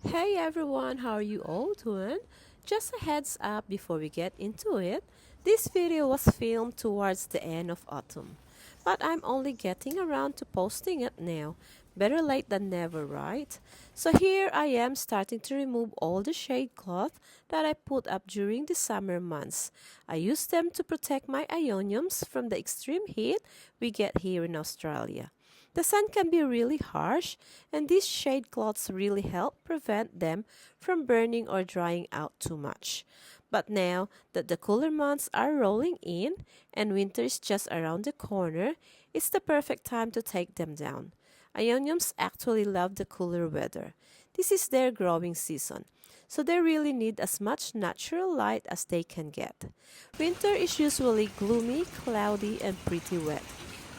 Hey everyone, how are you all doing? Just a heads up before we get into it, this video was filmed towards the end of autumn, but I'm only getting around to posting it now. Better late than never, right? So here I am starting to remove all the shade cloth that I put up during the summer months. I use them to protect my Aeoniums from the extreme heat we get here in Australia. The sun can be really harsh, and these shade cloths really help prevent them from burning or drying out too much. But now that the cooler months are rolling in and winter is just around the corner, it's the perfect time to take them down. Aeoniums actually love the cooler weather. This is their growing season, so they really need as much natural light as they can get. Winter is usually gloomy, cloudy, and pretty wet.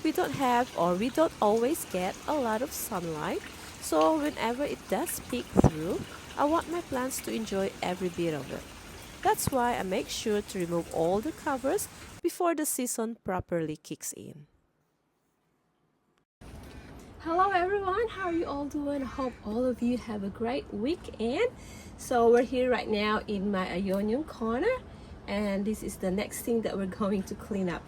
We don't always get a lot of sunlight, so whenever it does peek through, I want my plants to enjoy every bit of it. That's why I make sure to remove all the covers before the season properly kicks in. Hello everyone, how are you all doing? I hope all of you have a great weekend. So we're here right now in my Aeonium corner, and this is the next thing that we're going to clean up.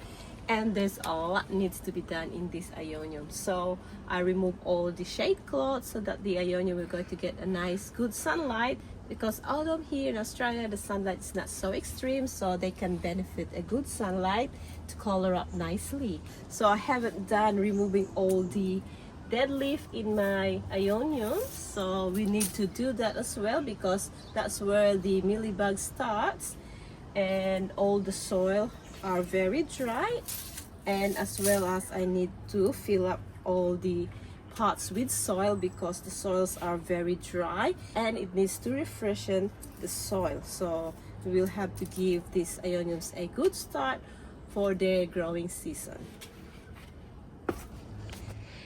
And there's a lot needs to be done in this Aeonium. So I remove all the shade cloth so that the Aeonium are going to get a nice good sunlight, because autumn here in Australia the sunlight is not so extreme, so they can benefit a good sunlight to color up nicely. So I haven't done removing all the dead leaf in my Aeonium, so we need to do that as well, because that's where the mealybug starts, and all the soil are very dry, and as well as I need to fill up all the pots with soil because the soils are very dry and it needs to refreshen the soil. So we'll have to give these Aeoniums a good start for their growing season.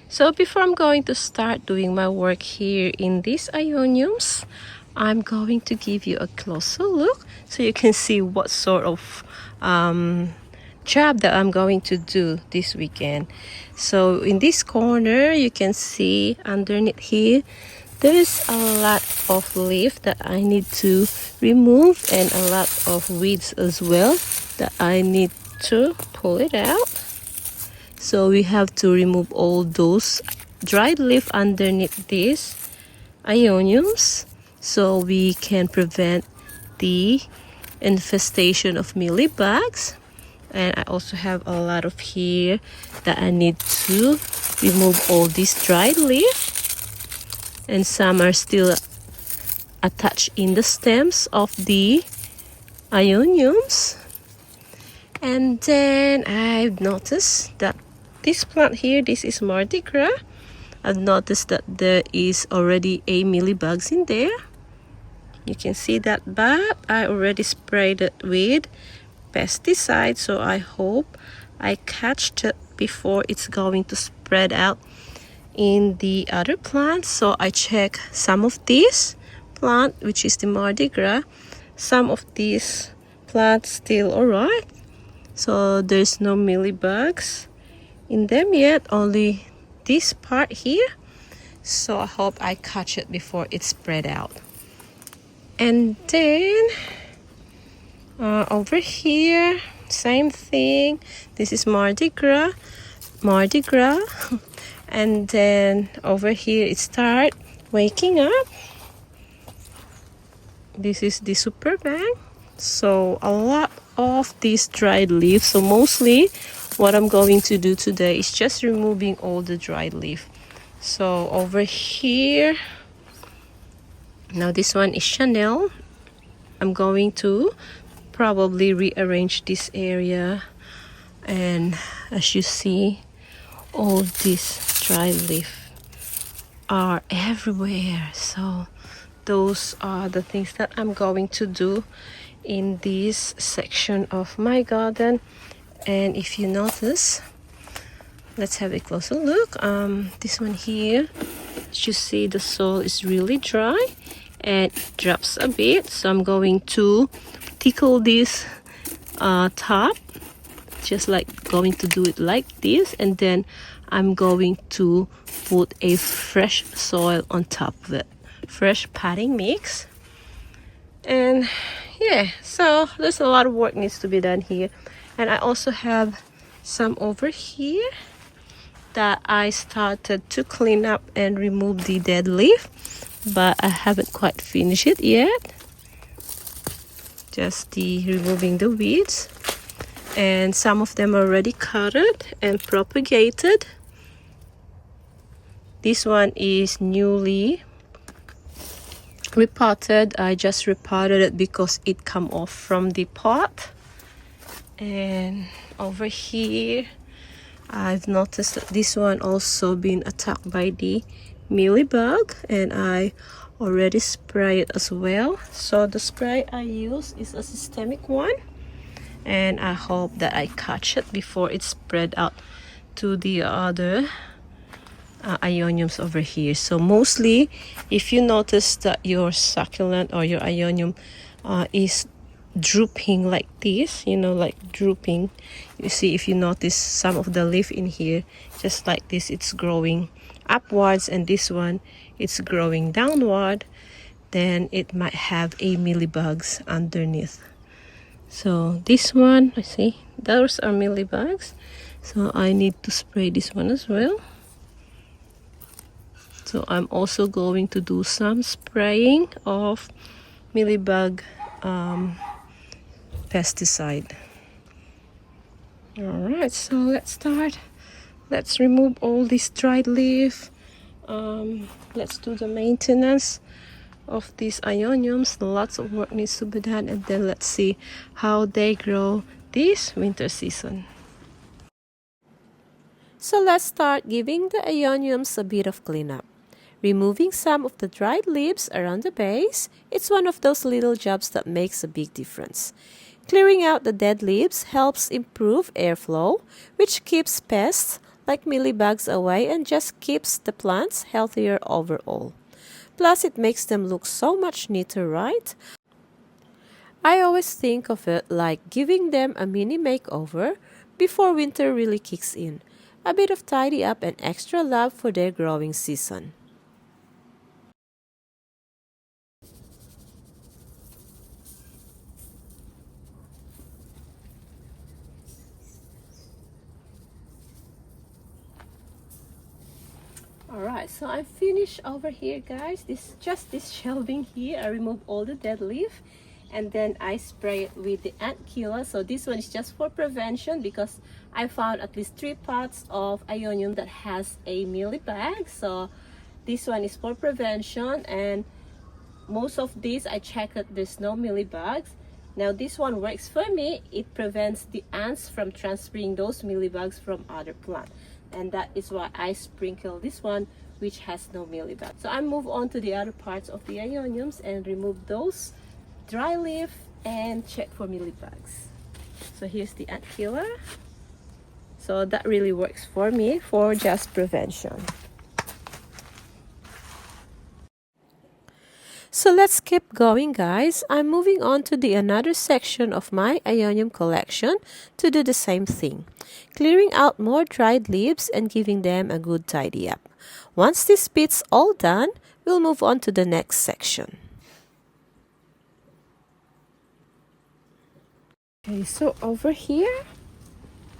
So before I'm going to start doing my work here in these Aeoniums, I'm going to give you a closer look so you can see what sort of job that I'm going to do this weekend. So in this corner, you can see underneath here, there's a lot of leaf that I need to remove, and a lot of weeds as well that I need to pull it out. So we have to remove all those dried leaf underneath these Aeoniums so we can prevent the infestation of mealybugs. And I also have a lot of here that I need to remove all these dried leaf, and some are still attached in the stems of the Aeoniums. And then I've noticed that this plant here, this is Mardi Gras. I've noticed that there is already a mealybugs in there. You can see that, but I already sprayed it with pesticide, so I hope I catch it before it's going to spread out in the other plants. So I check some of these plant, which is the Mardi Gras. Some of these plants still alright, so there's no mealybugs in them yet, only this part here. So I hope I catch it before it spread out. And then over here, same thing. This is Mardi Gras. And then over here it start waking up. This is the super bang. So a lot of these dried leaves. So mostly what I'm going to do today is just removing all the dried leaf. So over here, now this one is Chanel. I'm going to probably rearrange this area, and as you see, all these dry leaf are everywhere. So those are the things that I'm going to do in this section of my garden. And if you notice, let's have a closer look. This one here, as you see, the soil is really dry and it drops a bit, so I'm going to tickle this top, just like going to do it like this, and then I'm going to put a fresh soil on top of it. fresh potting mix. And yeah, so there's a lot of work needs to be done here. And I also have some over here that I started to clean up and remove the dead leaf, but I haven't quite finished it yet. Just the removing the weeds, and some of them are already cutted and propagated. This one is newly repotted. I just repotted it because it come off from the pot. And over here I've noticed that this one also been attacked by the mealybug, and I already spray it as well. So the spray I use is a systemic one, and I hope that I catch it before it spread out to the other Aeoniums over here. So mostly, if you notice that your succulent or your Aeonium is drooping like this, you know, like drooping, you see, if you notice some of the leaf in here, just like this, it's growing upwards, and this one it's growing downward, then it might have a mealybugs underneath. So this one, I see those are mealybugs, so I need to spray this one as well. So I'm also going to do some spraying of mealybug pesticide. All right, so let's start. Let's remove all this dried leaf. Let's do the maintenance of these Aeoniums. Lots of work needs to be done, and then let's see how they grow this winter season. So let's start giving the Aeoniums a bit of cleanup. Removing some of the dried leaves around the base, it's one of those little jobs that makes a big difference. Clearing out the dead leaves helps improve airflow, which keeps pests like mealybugs away and just keeps the plants healthier overall. Plus, it makes them look so much neater, right? I always think of it like giving them a mini makeover before winter really kicks in. A bit of tidy up and extra love for their growing season. Alright, so I'm finished over here, guys. This shelving here. I remove all the dead leaf, and then I spray it with the ant killer. So this one is just for prevention, because I found at least 3 pots of Aeonium that has a mealybug. So this one is for prevention, and most of these I checked that there's no mealybugs. Now this one works for me. It prevents the ants from transferring those mealybugs from other plants, and that is why I sprinkle this one, which has no mealybug. So I move on to the other parts of the Aeoniums and remove those dry leaf and check for mealybugs. So here's the ant killer. So that really works for me for just prevention. So let's keep going, guys. I'm moving on to the another section of my Aeonium collection to do the same thing, clearing out more dried leaves and giving them a good tidy up. Once this bit's all done, we'll move on to the next section. Okay, so over here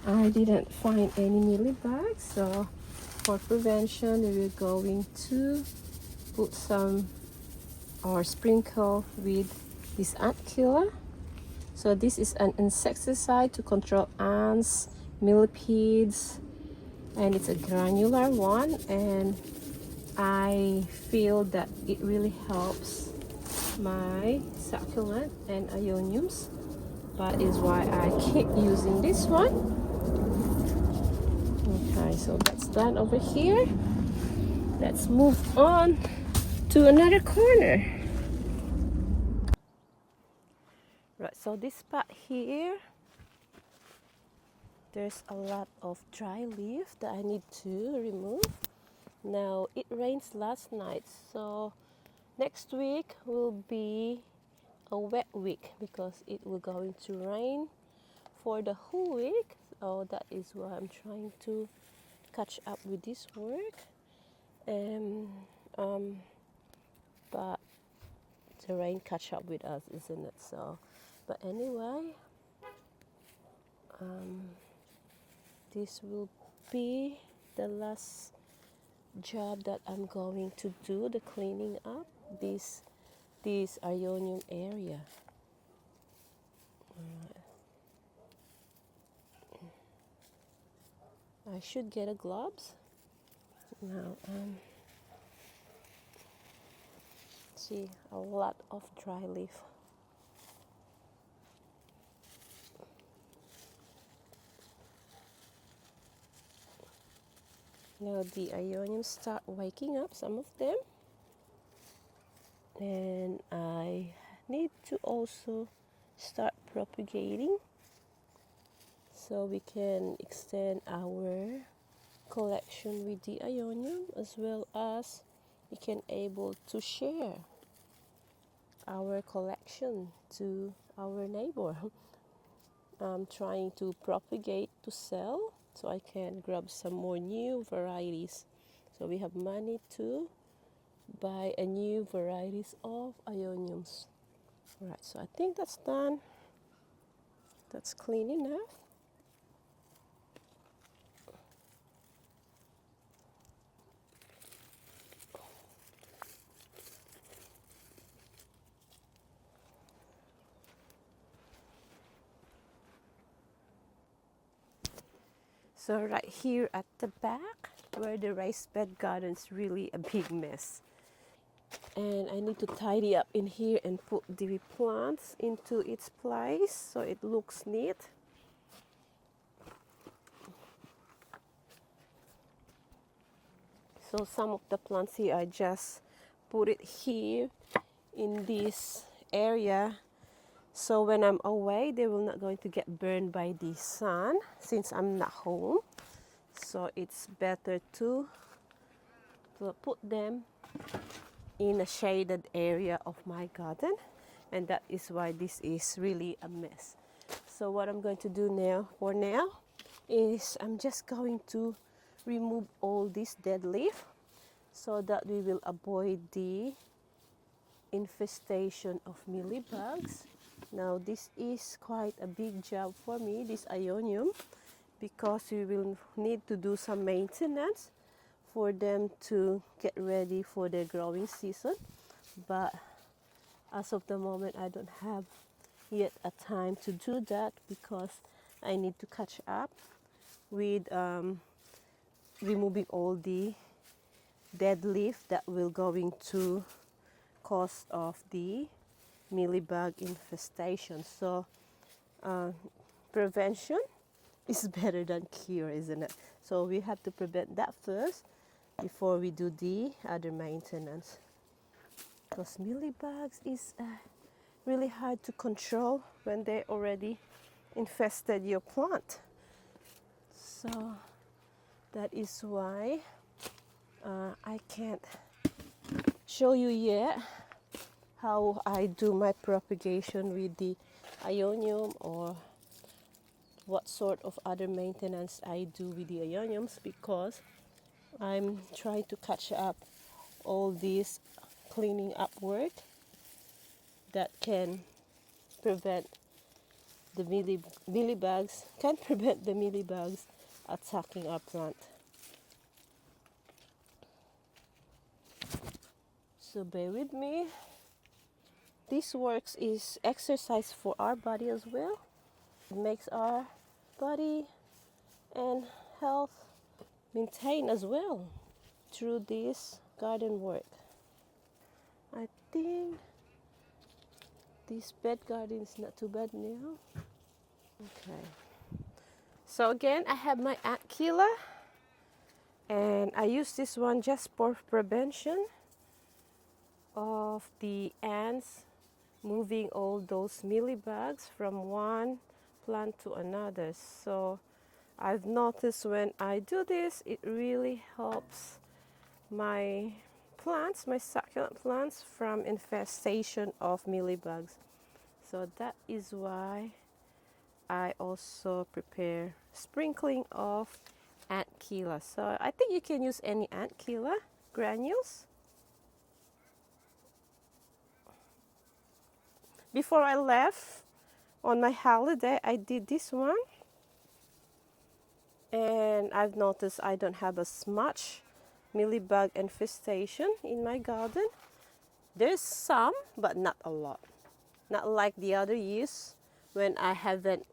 I didn't find any mealybugs, so for prevention we're going to put some or sprinkle with this ant killer. So this is an insecticide to control ants, millipedes, and it's a granular one, and I feel that it really helps my succulent and Aeoniums. That is why I keep using this one. Okay, so that's done over here. Let's move on to another corner. Right, so this spot here, there's a lot of dry leaf that I need to remove. Now it rains last night, so next week will be a wet week because it will going to rain for the whole week. So that is why I'm trying to catch up with this work. And but the rain catch up with us, isn't it? So, but anyway, this will be the last job that I'm going to do, the cleaning up this Aeonium area. I should get a gloves now. See, a lot of dry leaf. Now the Aeoniums start waking up, some of them, and I need to also start propagating so we can extend our collection with the Aeonium, as well as we can able to share our collection to our neighbor. I'm trying to propagate to sell so I can grab some more new varieties, so we have money to buy a new varieties of Aeoniums. Right, so I think that's done. That's clean enough. So right here at the back where the raised bed garden is really a big mess. And I need to tidy up in here and put the plants into its place so it looks neat. So some of the plants here I just put it here in this area, so when I'm away they will not going to get burned by the sun since I'm not home. So it's better to put them in a shaded area of my garden, and that is why this is really a mess. So what I'm going to do now for now is I'm just going to remove all this dead leaf so that we will avoid the infestation of mealybugs. Now this is quite a big job for me, this Aeonium, because we will need to do some maintenance for them to get ready for their growing season. But as of the moment I don't have yet a time to do that because I need to catch up with removing all the dead leaf that will going to cause of the mealybug infestation. So prevention is better than cure, isn't it? So we have to prevent that first before we do the other maintenance, because mealybugs is really hard to control when they already infested your plant. So that is why I can't show you yet how I do my propagation with the Aeonium, or what sort of other maintenance I do with the Aeoniums, because I'm trying to catch up all this cleaning up work that can prevent the mealybugs, can prevent the mealybugs attacking our plant. So bear with me. This works is exercise for our body as well. It makes our body and health maintain as well through this garden work. I think this bed garden is not too bad now. Okay. So again, I have my ant killer, and I use this one just for prevention of the ants moving all those mealybugs from one plant to another. So I've noticed when I do this, it really helps my plants, my succulent plants, from infestation of mealybugs. So that is why I also prepare sprinkling of ant killer. So I think you can use any ant killer granules. Before I left on my holiday, I did this one, and I've noticed I don't have as much mealybug infestation in my garden. There's some, but not a lot. Not like the other years when I haven't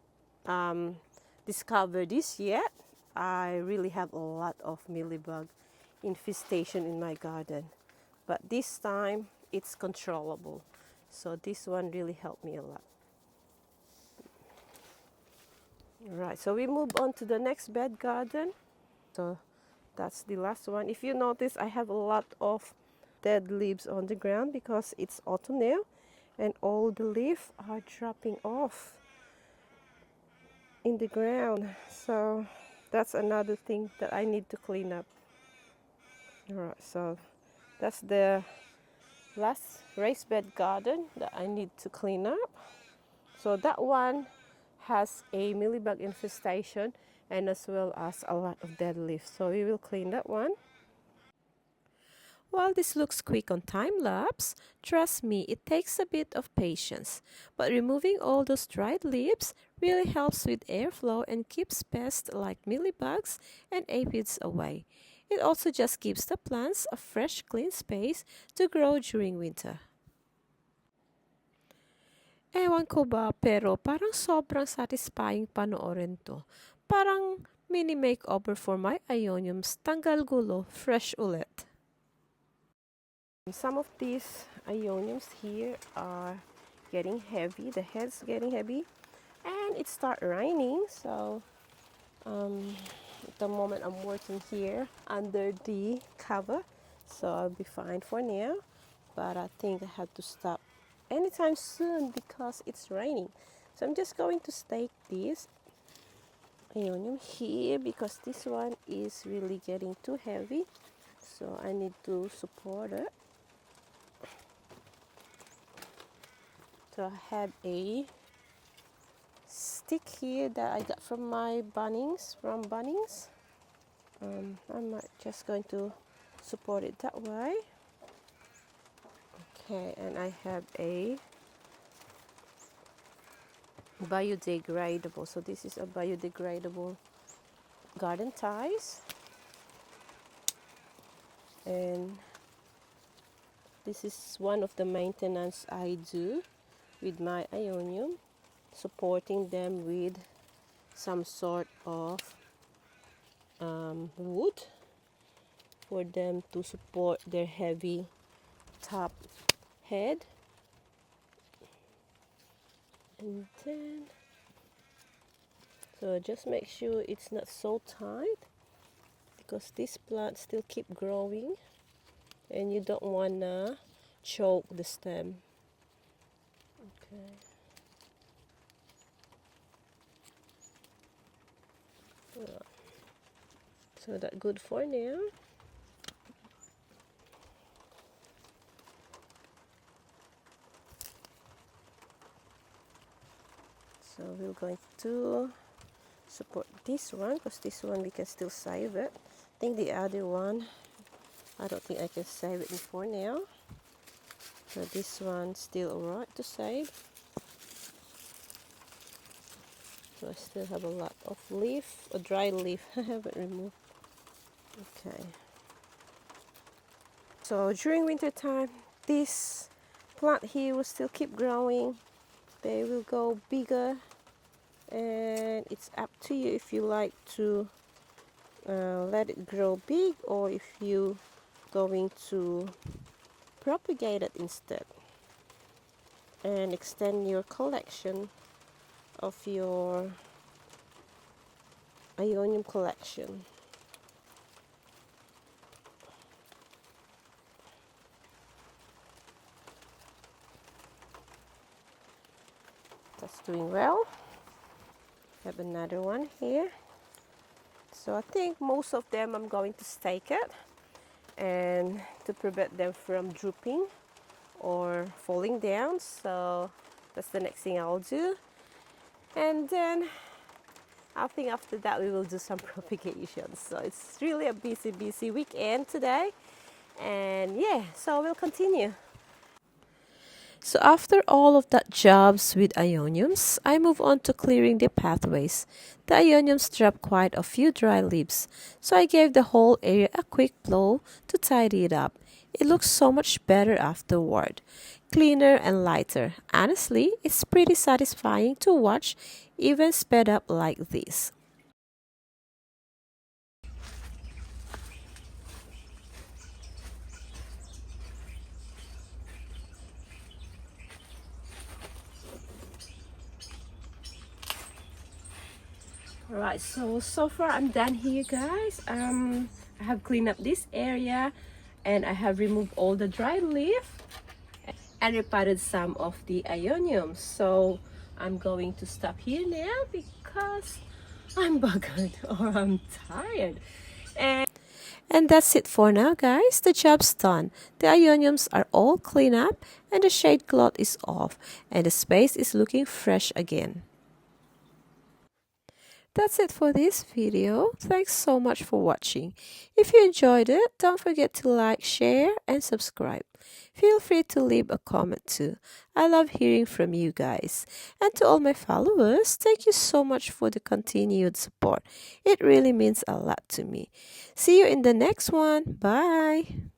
discovered this yet. I really have a lot of mealybug infestation in my garden. But this time it's controllable. So this one really helped me a lot. Right, so we move on to the next bed garden. So that's the last one. If you notice, I have a lot of dead leaves on the ground because it's autumn now and all the leaves are dropping off in the ground. So that's another thing that I need to clean up. All right, so that's the last raised bed garden that I need to clean up. So that one has a mealybug infestation and as well as a lot of dead leaves. So we will clean that one. While this looks quick on time lapse, trust me, it takes a bit of patience. But removing all those dried leaves really helps with airflow and keeps pests like mealybugs and aphids away. It also just gives the plants a fresh, clean space to grow during winter. Ewan ko ba, pero parang sobrang satisfying panoorin to. Parang mini makeover for my Aeoniums, tanggal gulo, fresh ulit. Some of these Aeoniums here are getting heavy, the head's getting heavy, and it start raining, so at the moment I'm working here under the cover, so I'll be fine for now, but I think I have to stop anytime soon because it's raining. So I'm just going to stake this Aeonium here because this one is really getting too heavy, so I need to support it. So I have a stick here that I got from my Bunnings, I'm just going to support it that way. Okay, and I have a biodegradable. So this is a biodegradable garden ties, and this is one of the maintenance I do with my Aeonium, supporting them with some sort of wood for them to support their heavy top head. And then, so just make sure it's not so tight because this plant still keep growing and you don't wanna choke the stem. Okay. So that's good for now. So we're going to support this one because this one we can still save it. I think the other one, I don't think I can save it for now. So this one's still alright to save. So I still have a lot of leaf, a dry leaf I haven't removed. Okay. So during winter time, this plant here will still keep growing. They will go bigger, and it's up to you if you like to let it grow big or if you going to propagate it instead and extend your collection of your Aeonium collection. That's doing well. Have another one here. So I think most of them I'm going to stake it and to prevent them from drooping or falling down. So that's the next thing I'll do. And then I think after that we will do some propagation. So it's really a busy weekend today. And yeah, so we'll continue. So after all of that jobs with Aeoniums, I move on to clearing the pathways. The Aeoniums dropped quite a few dry leaves, so I gave the whole area a quick blow to tidy it up. It looks so much better afterward, cleaner and lighter. Honestly, it's pretty satisfying to watch, even sped up like this. Alright, so far I'm done here, guys. I have cleaned up this area and I have removed all the dry leaf and repotted some of the Aeoniums. So I'm going to stop here now because I'm buggered or I'm tired. And that's it for now, guys. The job's done. The Aeoniums are all cleaned up and the shade cloth is off and the space is looking fresh again. That's it for this video. Thanks so much for watching. If you enjoyed it, don't forget to like, share, and subscribe. Feel free to leave a comment too. I love hearing from you guys. And to all my followers, thank you so much for the continued support. It really means a lot to me. See you in the next one. Bye.